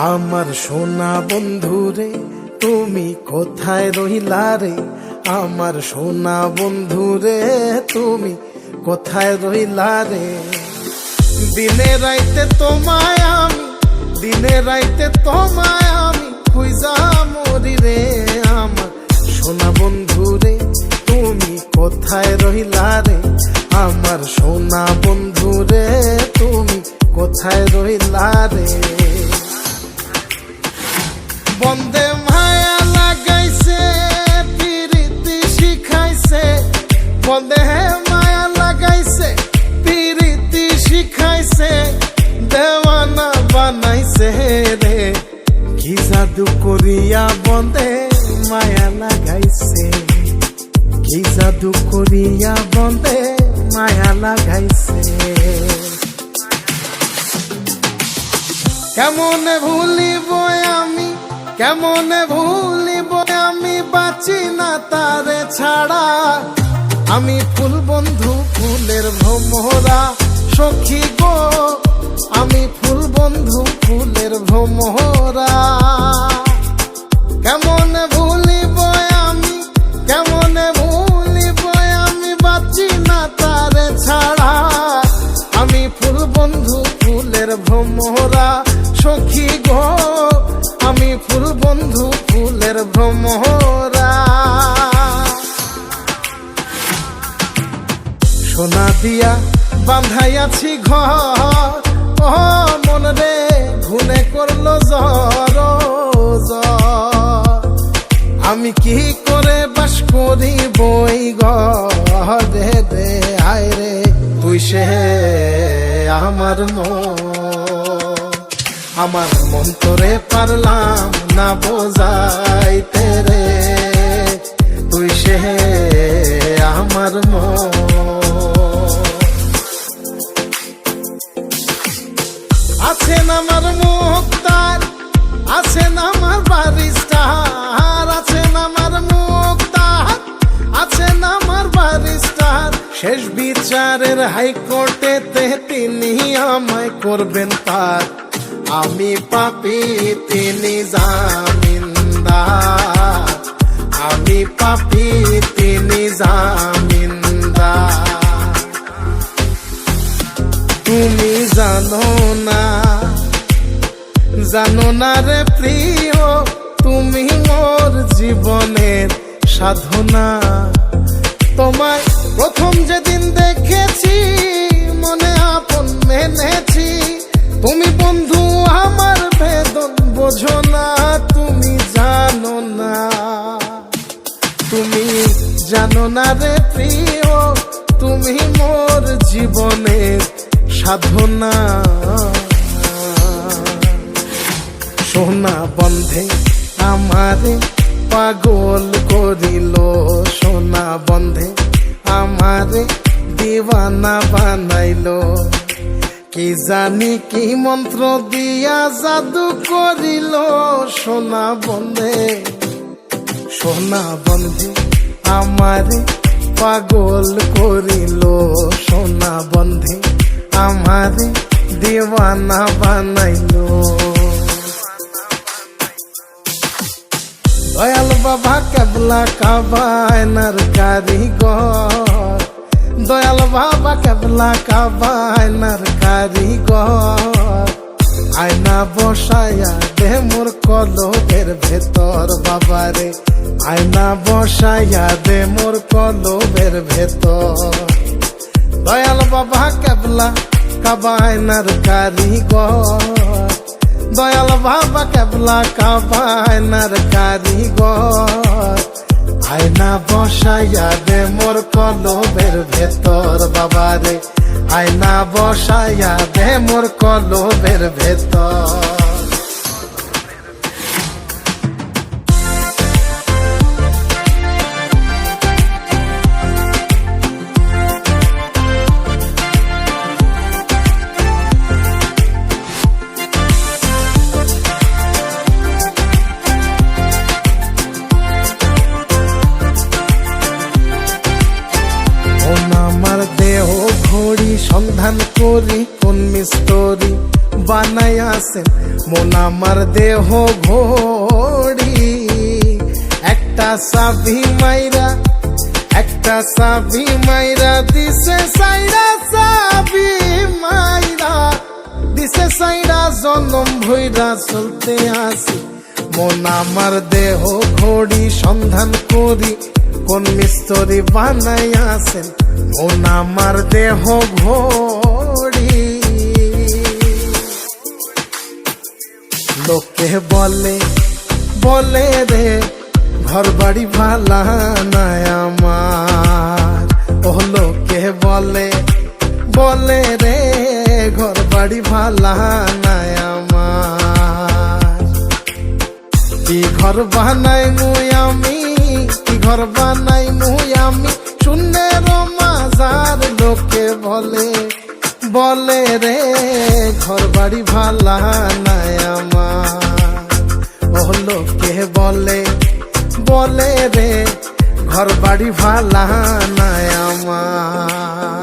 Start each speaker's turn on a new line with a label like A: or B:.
A: আমার সোনা বন্ধুরে তুমি কোথায় রহিলা রে, আমার সোনা বন্ধুরে তুমি কোথায় রহিলা রে। দিনে রাইতে তোমায় আমি, দিনে রাইতে তোমায় আমি খুঁজা মরি রে। আমার সোনা বন্ধুরে তুমি কোথায় রহিলা রে, আমার সোনা বন্ধুরে তুমি কোথায় রহিলা রে। বন্দে মায়া লাগাইছে পিরিতি শিখাইছে, বন্দে মায়া লাগাইছে পিরিতি শিখাইছে, দেওয়ানা বানাইছে রে। কি জাদু করিয়া বন্দে মায়া লাগাইছে, কি জাদু করিয়া বন্দে মায়া লাগাইছে। কেমনে ভুলিব আমি, কেমনে ভুলিব আমি, বাঁচি না তারে ছাড়া। আমি ফুল বন্ধু ফুলের ভ্রমরা সখী গো, আমি ফুল বন্ধু ফুলের ভ্রমরা। কেমনে ভুলিব আমি, কেমনে ভুলিব আমি, বাঁচি না তারে ছাড়া। আমি ফুল বন্ধু ফুলের ভ্রমরা সখী গো, আমি ফুল বন্ধু ফুলের ভ্রমরা। সোনা দিয়া বাঁধাইয়াছি ঘর, ও মন রে ঘুনে করলো জ্বর জ্বর। আমি কি করে বাস করি বই ঘরে রে, আয় রে তুই সে আমার মন। আমার মন তোরে পারলাম না বোঝাইতে রে, তুই সে আমার মন। আছেন আমার মুক্তার, আছেন আমার বারিস্টার, আছেন আমার মুক্তার, আছেন আমার বারিস্টার। শেষ বিচারের হাইকোর্টেতে তিনি আমায় করবেন পার। আমি পাপী তিনি জামিনদার, আমি পাপী তিনি জামিনদার। তুমি জানো না, জানো না রে প্রিয়, তুমি মোর জীবনের সাধনা। তোমায় প্রথম যেদিন দেখেছি মনে আপন মেনেছি। তুমি বন্ধু আমার বেদন বোঝো না, তুমি জানো না, তুমি জানো না রে প্রিয়, তুমি মোর জীবনের সাধনা। সোনা বন্ধে আমারে পাগল করিল, সোনা বন্ধে আমারে দিওয়ানা বানাইলো। কি জানি কি মন্ত্র দিয়া জাদু করিল সোনা বন্ধে, সোনা বন্ধে আমারে পাগল করিল, সোনা বন্ধে আমারে দিওয়ানা বানাইলো। দয়াল বাবা কেবলা কাবায়নার কারিগর, দয়াল বাবা কেবলা কাবায়নার কারিগর। আয়না বসায়া দে মোর কলবের ভেতর বাবারে, আয়না বসায়া দে মোর কলবের ভেতর। দয়াল বাবা কেবলা কাবায়নার কারিগর, দয়াল বাবা কেবলা কাবায়নার কারিগর। আয়না বসাইয়া দে মোর কলবের ভেতর বাবারে, আয়না বসাইয়া দে মোর কলবের ভেতর। সন্ধান করি কোন মিস্তরি বানাইয়াছেন মন আমার দেহ ঘড়ি। একটা চাবি মাইরা দিছে সাইরা, চাবি মাইরা দিছে সাইরা, জনম ভইরা চলতে আসি মন আমার দেহ ঘড়ি। সন্ধান করি কোন মিস্ত্রি বানাইয়াছেন মন আমার দেহ ঘড়ি। লোকে বলে রে ঘর বাড়ি ভালা নাই আমার। ও লোকে বলে রে ঘর বাড়ি ভালা নাই আমার। কি ঘর বানাই মুই আমি, কি ঘর বানাই মুই আমি, শূন্যের মাজার। লোকে বলে রে ঘর বাড়ি ভালা নাই আমার। ও লোকে বলে রে ঘর বাড়ি ভালা নাই আমার।